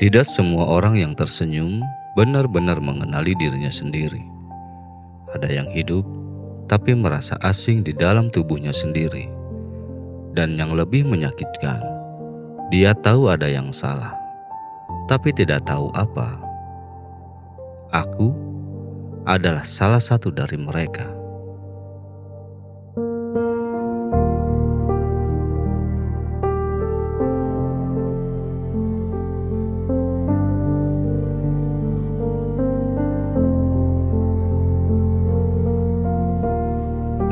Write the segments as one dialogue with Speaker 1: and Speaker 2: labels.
Speaker 1: Tidak semua orang yang tersenyum benar-benar mengenali dirinya sendiri. Ada yang hidup tapi merasa asing di dalam tubuhnya sendiri. Dan yang lebih menyakitkan, dia tahu ada yang salah, tapi tidak tahu apa. Aku adalah salah satu dari mereka.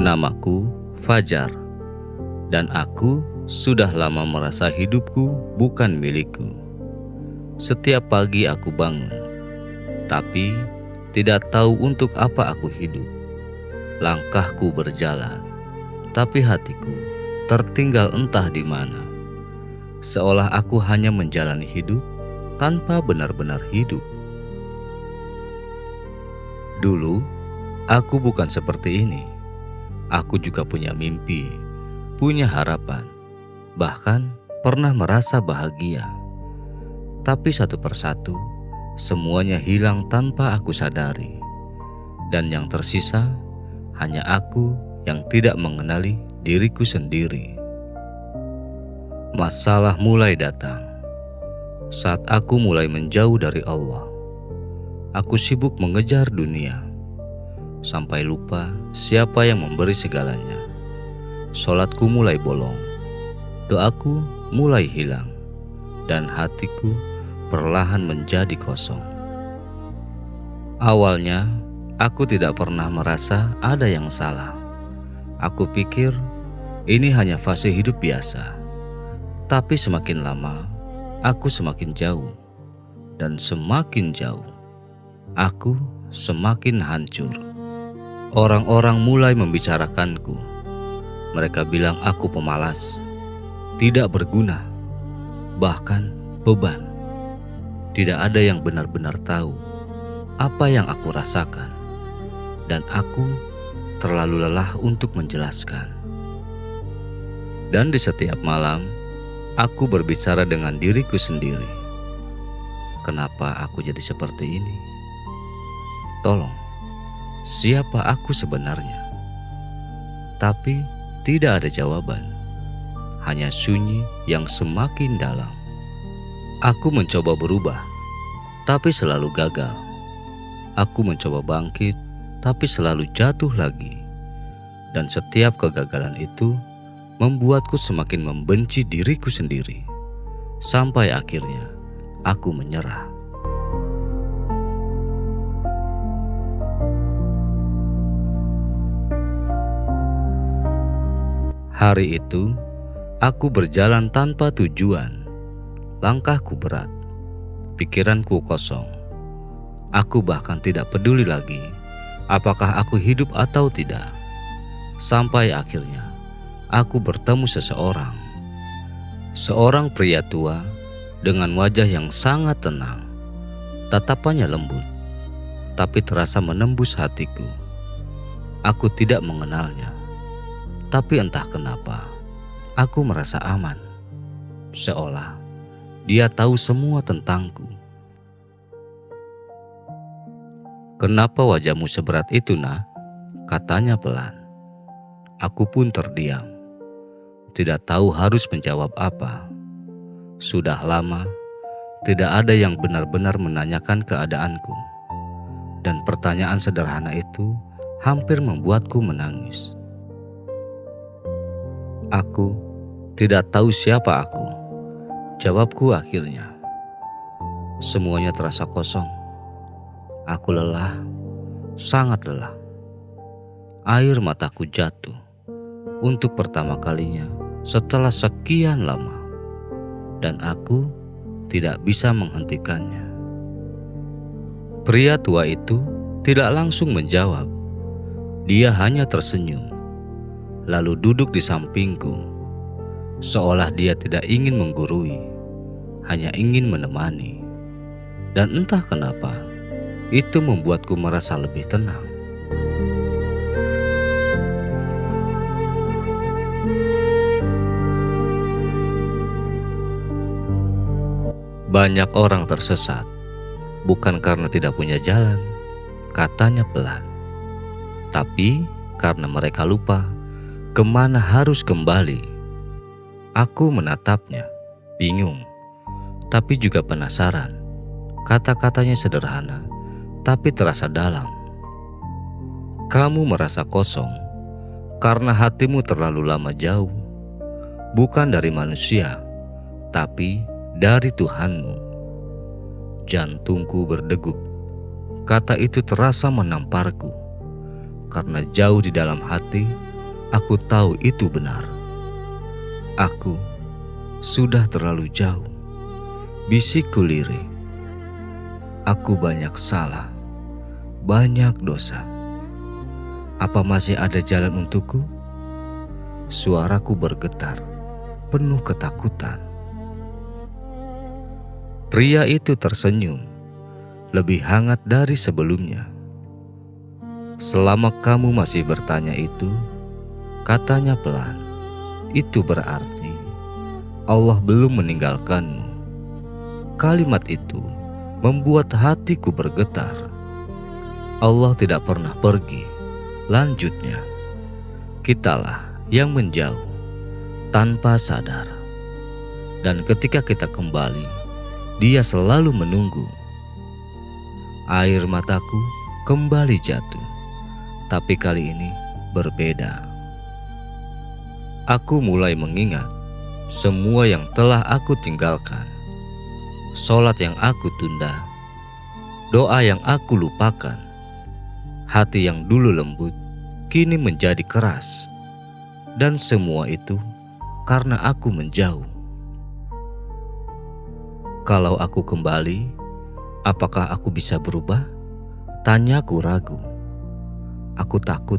Speaker 1: Namaku Fajar, dan aku sudah lama merasa hidupku bukan milikku. Setiap pagi aku bangun, tapi tidak tahu untuk apa aku hidup. Langkahku berjalan, tapi hatiku tertinggal entah di mana. Seolah aku hanya menjalani hidup tanpa benar-benar hidup. Dulu, aku bukan seperti ini. Aku juga punya mimpi, punya harapan, bahkan pernah merasa bahagia. Tapi satu persatu, semuanya hilang tanpa aku sadari. Dan yang tersisa, hanya aku yang tidak mengenali diriku sendiri. Masalah mulai datang saat aku mulai menjauh dari Allah. Aku sibuk mengejar dunia, sampai lupa siapa yang memberi segalanya. Sholatku mulai bolong, doaku mulai hilang, dan hatiku perlahan menjadi kosong. Awalnya, aku tidak pernah merasa ada yang salah. Aku pikir ini hanya fase hidup biasa. Tapi semakin lama, aku semakin jauh, dan semakin jauh, aku semakin hancur. Orang-orang mulai membicarakanku. Mereka bilang aku pemalas, tidak berguna, bahkan beban. Tidak ada yang benar-benar tahu apa yang aku rasakan, dan aku terlalu lelah untuk menjelaskan. Dan di setiap malam, aku berbicara dengan diriku sendiri. Kenapa aku jadi seperti ini? Tolong, siapa aku sebenarnya? Tapi tidak ada jawaban, hanya sunyi yang semakin dalam. Aku mencoba berubah, tapi selalu gagal. Aku mencoba bangkit, tapi selalu jatuh lagi. Dan setiap kegagalan itu membuatku semakin membenci diriku sendiri. Sampai akhirnya aku menyerah. Hari itu, aku berjalan tanpa tujuan. Langkahku berat, pikiranku kosong. Aku bahkan tidak peduli lagi apakah aku hidup atau tidak. Sampai akhirnya, aku bertemu seseorang. Seorang pria tua dengan wajah yang sangat tenang. Tatapannya lembut, tapi terasa menembus hatiku. Aku tidak mengenalnya. Tapi entah kenapa, aku merasa aman. Seolah dia tahu semua tentangku. "Kenapa wajahmu seberat itu, Nak?" katanya pelan. Aku pun terdiam. Tidak tahu harus menjawab apa. Sudah lama, tidak ada yang benar-benar menanyakan keadaanku. Dan pertanyaan sederhana itu hampir membuatku menangis. Aku tidak tahu siapa aku, jawabku akhirnya. Semuanya terasa kosong. Aku lelah, sangat lelah. Air mataku jatuh untuk pertama kalinya setelah sekian lama, dan aku tidak bisa menghentikannya. Pria tua itu tidak langsung menjawab. Dia hanya tersenyum, lalu duduk di sampingku, seolah dia tidak ingin menggurui, hanya ingin menemani. Dan entah kenapa, itu membuatku merasa lebih tenang. Banyak orang tersesat, bukan karena tidak punya jalan, katanya pelan, tapi karena mereka lupa kemana harus kembali. Aku menatapnya, bingung, tapi juga penasaran. Kata-katanya sederhana, tapi terasa dalam. Kamu merasa kosong karena hatimu terlalu lama jauh, bukan dari manusia, tapi dari Tuhanmu. Jantungku berdegup. Kata itu terasa menamparku, karena jauh di dalam hati, aku tahu itu benar. Aku sudah terlalu jauh, bisikku lirih. Aku banyak salah, banyak dosa. Apa masih ada jalan untukku? Suaraku bergetar, penuh ketakutan. Pria itu tersenyum, lebih hangat dari sebelumnya. Selama kamu masih bertanya itu, katanya pelan, itu berarti Allah belum meninggalkanmu. Kalimat itu membuat hatiku bergetar. Allah tidak pernah pergi, lanjutnya. Kitalah yang menjauh tanpa sadar. Dan ketika kita kembali, Dia selalu menunggu. Air mataku kembali jatuh, tapi kali ini berbeda. Aku mulai mengingat semua yang telah aku tinggalkan. Sholat yang aku tunda, doa yang aku lupakan, hati yang dulu lembut kini menjadi keras. Dan semua itu karena aku menjauh. Kalau aku kembali, apakah aku bisa berubah? Tanyaku ragu. Aku takut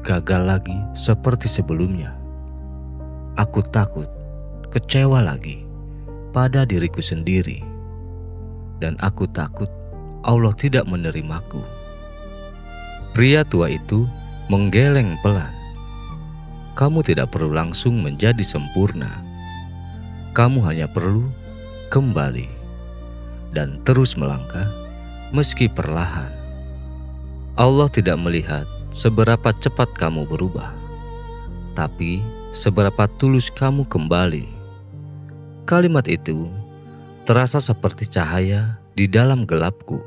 Speaker 1: gagal lagi seperti sebelumnya. Aku takut kecewa lagi pada diriku sendiri. Dan aku takut Allah tidak menerimaku. Pria tua itu menggeleng pelan. Kamu tidak perlu langsung menjadi sempurna. Kamu hanya perlu kembali dan terus melangkah meski perlahan. Allah tidak melihat seberapa cepat kamu berubah, tapi seberapa tulus kamu kembali. Kalimat itu terasa seperti cahaya di dalam gelapku.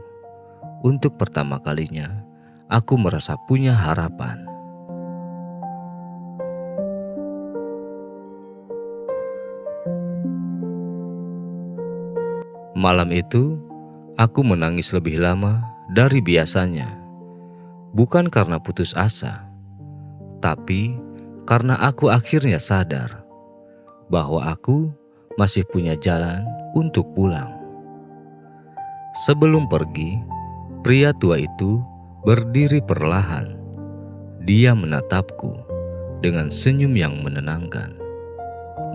Speaker 1: Untuk pertama kalinya, aku merasa punya harapan. Malam itu, aku menangis lebih lama dari biasanya. Bukan karena putus asa, tapi karena aku akhirnya sadar bahwa aku masih punya jalan untuk pulang. Sebelum pergi, pria tua itu berdiri perlahan. Dia menatapku dengan senyum yang menenangkan.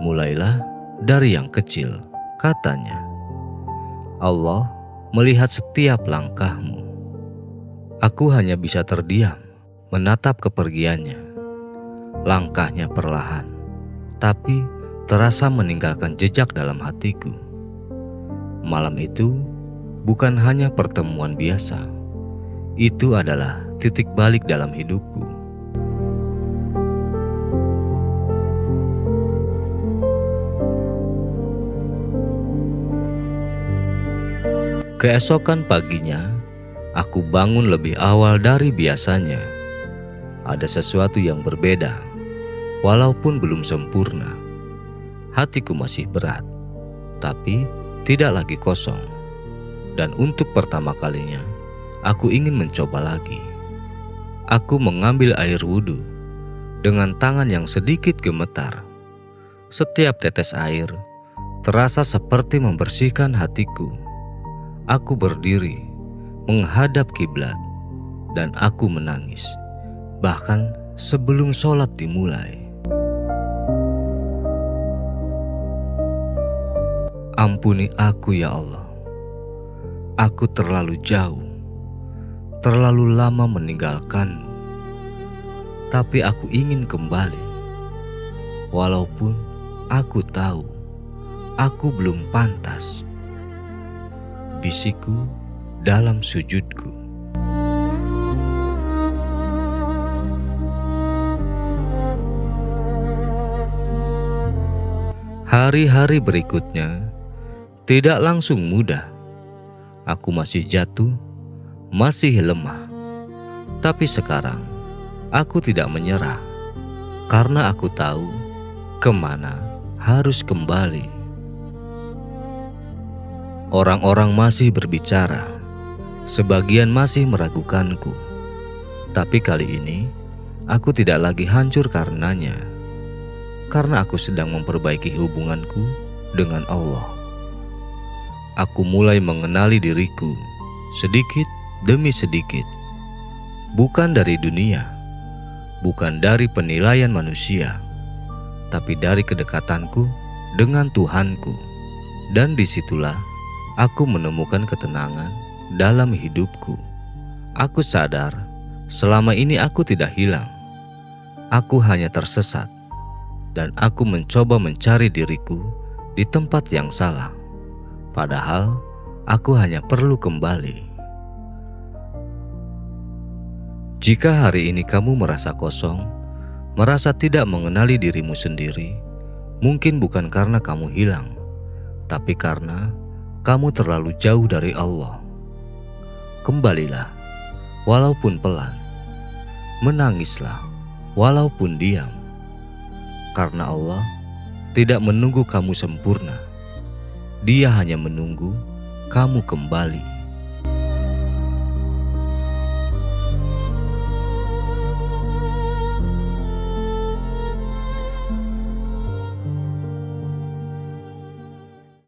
Speaker 1: Mulailah dari yang kecil, katanya. Allah melihat setiap langkahmu. Aku hanya bisa terdiam, menatap kepergiannya. Langkahnya perlahan, tapi terasa meninggalkan jejak dalam hatiku. Malam itu bukan hanya pertemuan biasa. Itu adalah titik balik dalam hidupku. Keesokan paginya, aku bangun lebih awal dari biasanya. Ada sesuatu yang berbeda, walaupun belum sempurna. Hatiku masih berat, tapi tidak lagi kosong. Dan untuk pertama kalinya, aku ingin mencoba lagi. Aku mengambil air wudhu dengan tangan yang sedikit gemetar. Setiap tetes air terasa seperti membersihkan hatiku. Aku berdiri, menghadap kiblat, dan aku menangis, bahkan sebelum sholat dimulai. Ampuni aku ya Allah. Aku terlalu jauh, terlalu lama meninggalkanmu. Tapi aku ingin kembali. Walaupun aku tahu aku belum pantas. bisikku dalam sujudku. Hari-hari berikutnya tidak langsung mudah. Aku masih jatuh, masih lemah. Tapi sekarang aku tidak menyerah, karena aku tahu kemana harus kembali. Orang-orang masih berbicara, sebagian masih meragukanku. Tapi kali ini aku tidak lagi hancur karenanya, karena aku sedang memperbaiki hubunganku dengan Allah. Aku mulai mengenali diriku sedikit demi sedikit, bukan dari dunia, bukan dari penilaian manusia, tapi dari kedekatanku dengan Tuhanku. Dan disitulah aku menemukan ketenangan dalam hidupku. Aku sadar selama ini aku tidak hilang. Aku hanya tersesat, dan aku mencoba mencari diriku di tempat yang salah. Padahal aku hanya perlu kembali. Jika hari ini kamu merasa kosong, merasa tidak mengenali dirimu sendiri, mungkin bukan karena kamu hilang, tapi karena kamu terlalu jauh dari Allah. Kembalilah, walaupun pelan. Menangislah, walaupun diam. Karena Allah tidak menunggu kamu sempurna. Dia hanya menunggu kamu kembali.